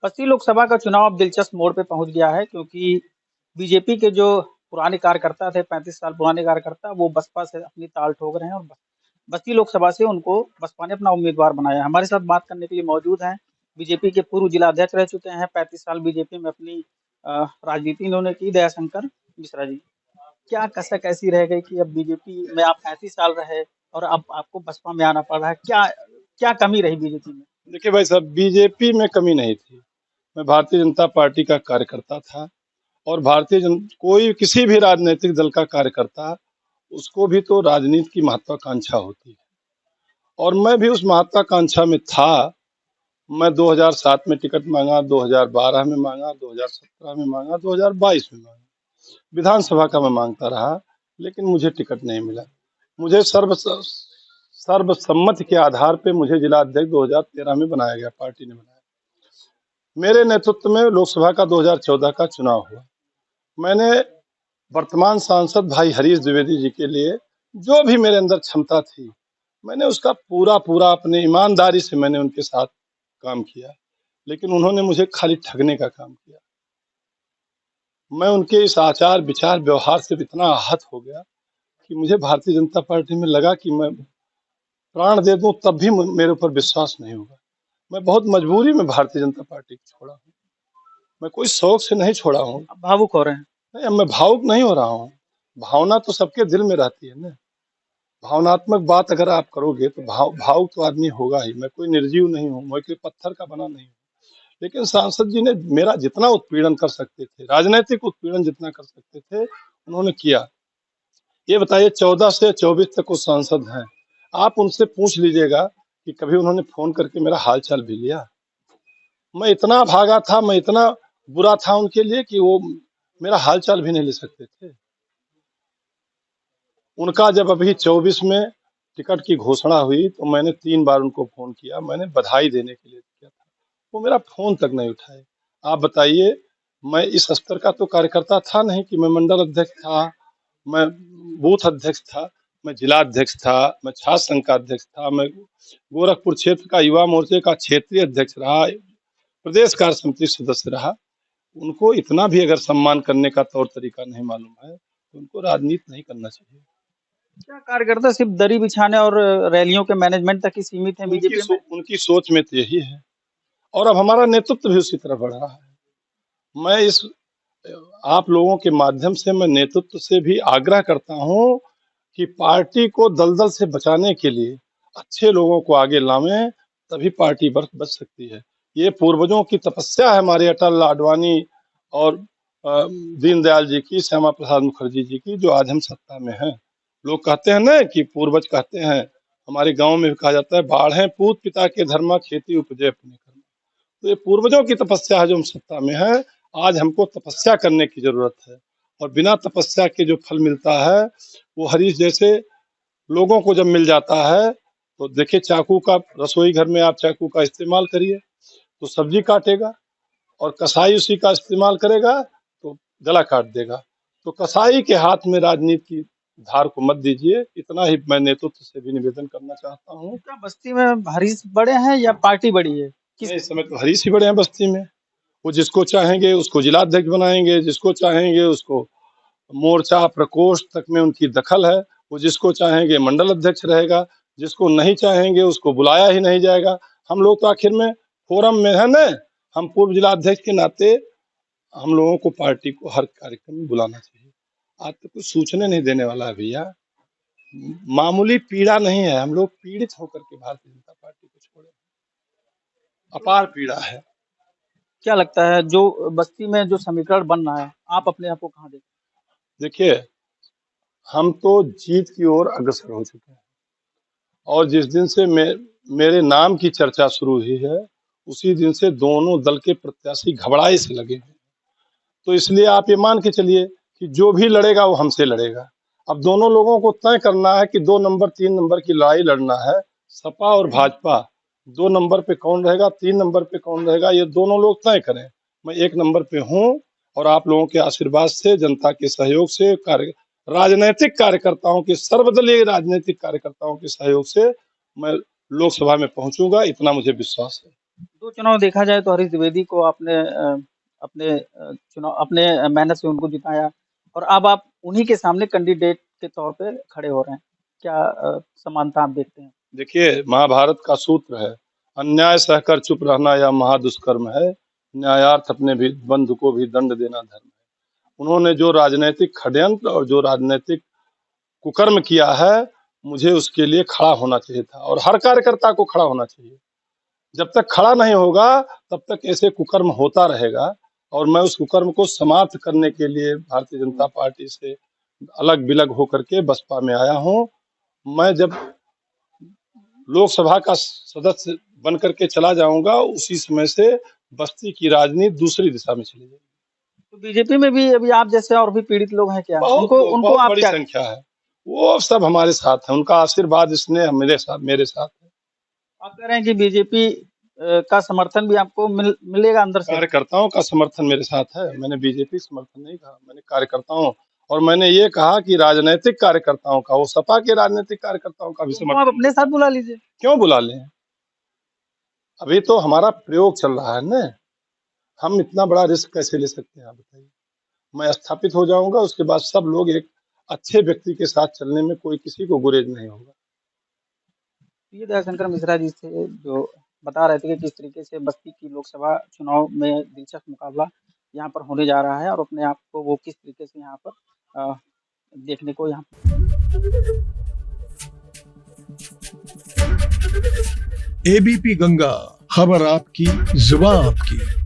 बस्ती लोकसभा का चुनाव अब दिलचस्प मोड़ पे पहुंच गया है क्योंकि बीजेपी के जो पुराने कार्यकर्ता थे, 35 साल पुराने कार्यकर्ता, वो बसपा से अपनी ताल ठोक रहे हैं और बस्ती लोकसभा से उनको बसपा ने अपना उम्मीदवार बनाया है। हमारे साथ बात करने के लिए मौजूद हैं बीजेपी के पूर्व जिला अध्यक्ष रह चुके हैं, 35 साल बीजेपी में अपनी राजनीति इन्होंने की, दयाशंकर मिश्रा जी। क्या कसक ऐसी रह गई कि अब बीजेपी में आप 35 साल रहे और अब आपको बसपा में आना पड़ रहा है? क्या क्या कमी रही बीजेपी में? देखिए भाई साहब, बीजेपी में कमी नहीं थी। मैं भारतीय जनता पार्टी का कार्यकर्ता था और कोई किसी भी राजनीतिक दल का कार्यकर्ता, उसको भी तो राजनीति की महत्वाकांक्षा होती है और मैं भी उस महत्वाकांक्षा में था। मैं 2007 में टिकट मांगा, 2012 में मांगा, 2017 में मांगा, 2022 में मांगा। विधानसभा का मैं मांगता रहा, लेकिन मुझे टिकट नहीं मिला। मुझे सर्वसम्मति के आधार पे मुझे जिला अध्यक्ष 2013 में बनाया गया, पार्टी ने बनाया। मेरे नेतृत्व में लोकसभा का 2014 का चुनाव हुआ। मैंने वर्तमान सांसद भाई हरीश द्विवेदी जी के लिए जो भी मेरे अंदर क्षमता थी, मैंने उसका पूरा पूरा अपने ईमानदारी से मैंने उनके साथ काम किया, लेकिन उन्होंने मुझे खाली ठगने का काम किया। मैं उनके इस आचार विचार व्यवहार से इतना आहत हो गया कि मुझे भारतीय जनता पार्टी में लगा कि मैं प्राण दे दूं तब भी मेरे ऊपर विश्वास नहीं होगा। मैं बहुत मजबूरी में भारतीय जनता पार्टी को छोड़ा हूँ। मैं कोई शौक से नहीं छोड़ा हूँ। अब भावुक हो रहे हैं? नहीं, अब मैं भावुक नहीं हो रहा हूँ। भावना तो सबके दिल में रहती है ना। भावनात्मक बात अगर आप करोगे तो भावुक तो आदमी होगा ही। मैं कोई निर्जीव नहीं हूँ, मैं कोई पत्थर का बना नहीं हूँ। लेकिन सांसद जी ने मेरा जितना उत्पीड़न कर सकते थे, राजनीतिक उत्पीड़न जितना कर सकते थे, उन्होंने किया। ये बताइए, 14 से 24 तक वो सांसद हैं। आप उनसे पूछ लीजिएगा कि कभी उन्होंने फोन करके मेरा हाल चाल भी लिया? मैं इतना भागा था, मैं इतना बुरा था उनके लिए कि वो मेरा हाल चाल भी नहीं ले सकते थे। उनका जब अभी 24 में टिकट की घोषणा हुई तो मैंने 3 बार उनको फोन किया, मैंने बधाई देने के लिए किया था, वो मेरा फोन तक नहीं उठाए। आप बताइए, मैं इस स्तर का तो कार्यकर्ता था नहीं कि मैं मंडल अध्यक्ष था, मैं बूथ अध्यक्ष था, मैं जिला अध्यक्ष था, मैं छात्र संघ का अध्यक्ष था, मैं गोरखपुर क्षेत्र का युवा मोर्चे का क्षेत्रीय अध्यक्ष रहा, प्रदेश कार्य समिति सदस्य रहा। उनको इतना भी अगर सम्मान करने का तौर तरीका नहीं मालूम है तो उनको राजनीति नहीं करना चाहिए। क्या कार्यकर्ता सिर्फ दरी बिछाने और रैलियों के मैनेजमेंट तक ही सीमित हैं बीजेपी में? उनकी सोच में तो यही है और अब हमारा नेतृत्व भी उसी तरह बढ़ रहा है। मैं इस आप लोगों के माध्यम से मैं नेतृत्व से भी आग्रह करता हूं कि पार्टी को दलदल से बचाने के लिए अच्छे लोगों को आगे लावें, तभी पार्टी बच सकती है। ये पूर्वजों की तपस्या है, हमारे अटल आडवाणी और दीनदयाल जी की, श्यामा प्रसाद मुखर्जी जी की, जो आज हम सत्ता में हैं। लोग कहते हैं ना कि पूर्वज कहते हैं, हमारे गांव में भी कहा जाता है, बाढ़ पूत पिता के धर्मा, खेती उपजे अपने कर्म। तो ये पूर्वजों की तपस्या है जो हम सत्ता में है। आज हमको तपस्या करने की जरूरत है और बिना तपस्या के जो फल मिलता है वो हरीश जैसे लोगों को जब मिल जाता है तो देखिए, चाकू का रसोई घर में आप चाकू का इस्तेमाल करिए तो सब्जी काटेगा और कसाई उसी का इस्तेमाल करेगा तो गला काट देगा। तो कसाई के हाथ में राजनीति की धार को मत दीजिए। इतना ही मैं नेतृत्व से भी निवेदन करना चाहता हूँ। क्या बस्ती में हरीश बड़े हैं या पार्टी बड़ी है? इस समय तो हरीश ही बड़े हैं बस्ती में। वो जिसको चाहेंगे उसको जिला अध्यक्ष बनाएंगे, जिसको चाहेंगे उसको मोर्चा प्रकोष्ठ तक में उनकी दखल है। वो जिसको चाहेंगे मंडल अध्यक्ष रहेगा, जिसको नहीं चाहेंगे उसको बुलाया ही नहीं जाएगा। हम लोग तो आखिर में फोरम में है ना, हम पूर्व जिला अध्यक्ष के नाते हम लोगों को पार्टी को हर कार्यक्रम में बुलाना चाहिए। आज तो कुछ सूचने नहीं देने वाला है भैया। मामूली पीड़ा नहीं है, हम लोग पीड़ित होकर के भारतीय जनता पार्टी को छोड़े, अपार पीड़ा है। क्या लगता है जो बस्ती में जो समीकरण बन रहा है, आप अपने आप को कहाँ देखते हैं? देखिए, हम तो जीत की ओर अग्रसर हो चुके हैं और जिस दिन से मेरे नाम की चर्चा शुरू हुई है उसी दिन से दोनों दल के प्रत्याशी घबराए से लगे हैं। तो इसलिए आप ये मान के चलिए कि जो भी लड़ेगा वो हमसे लड़ेगा। अब दोनों लोगों को तय करना है कि 2 नंबर 3 नंबर की लड़ाई लड़ना है। सपा और भाजपा 2 नंबर पे कौन रहेगा, 3 नंबर पे कौन रहेगा, ये दोनों लोग तय करें। मैं 1 नंबर पे हूँ और आप लोगों के आशीर्वाद से, जनता के सहयोग से, राजनीतिक कार्यकर्ताओं के, सर्वदलीय राजनीतिक कार्यकर्ताओं के सहयोग से मैं लोकसभा में पहुंचूंगा, इतना मुझे विश्वास है। 2 चुनाव देखा जाए तो हरीश द्विवेदी को आपने अपने मेहनत से उनको जिताया और अब आप उन्हीं के सामने कैंडिडेट के तौर पे खड़े हो रहे हैं। क्या समानता आप देखते हैं? देखिए, महाभारत का सूत्र है, अन्याय सहकर चुप रहना या महादुष्कर्म है, न्यायार्थ अपने भी बंधु को भी दंड देना धर्म है। उन्होंने जो राजनैतिक षड्यंत्र और जो राजनैतिक कुकर्म किया है, मुझे उसके लिए खड़ा होना चाहिए था और हर कार्यकर्ता को खड़ा होना चाहिए। जब तक खड़ा नहीं होगा, तब तक ऐसे कुकर्म होता रहेगा और मैं उस कुकर्म को समाप्त करने के लिए भारतीय जनता पार्टी से अलग-बिलग होकर के बसपा में आया हूँ। मैं जब लोकसभा का सदस्य बन करके चला जाऊंगा, उसी समय से बस्ती की राजनीति दूसरी दिशा में चली जाएगी। तो बीजेपी में भी अभी आप जैसे और भी पीड़ित लोग हैं क्या? उनको बहुत आप बड़ी क्या संख्या है। वो सब हमारे साथ है, उनका आशीर्वाद इसने मेरे साथ है। आप कह रहे हैं कि बीजेपी का समर्थन भी आपको मिलेगा अंदर से? कार्यकर्ताओं का समर्थन मेरे साथ है। मैंने बीजेपी समर्थन नहीं कहा, मैंने कार्यकर्ताओं और मैंने ये कहा कि राजनीतिक कार्यकर्ताओं का, वो सपा के राजनीतिक कार्यकर्ताओं का भी उनको आप समर्थन। अपने साथ बुला लीजिए। क्यों बुला लें? अभी तो हमारा प्रयोग चल रहा है ना। हम इतना बड़ा रिस्क कैसे ले सकते हैं, आप बताइए। मैं स्थापित हो जाऊंगा, उसके बाद सब लोग एक अच्छे व्यक्ति के साथ चलने में कोई किसी को गुरेज नहीं होगा। ये दयाशंकर मिश्रा जी थे जो बता रहे थे कि किस तरीके से बस्ती की लोकसभा चुनाव में दिलचस्प मुकाबला यहाँ पर होने जा रहा है और अपने आप को वो किस तरीके से यहाँ पर देखने को यहाँ एबीपी गंगा, खबर आपकी, जुबान आपकी।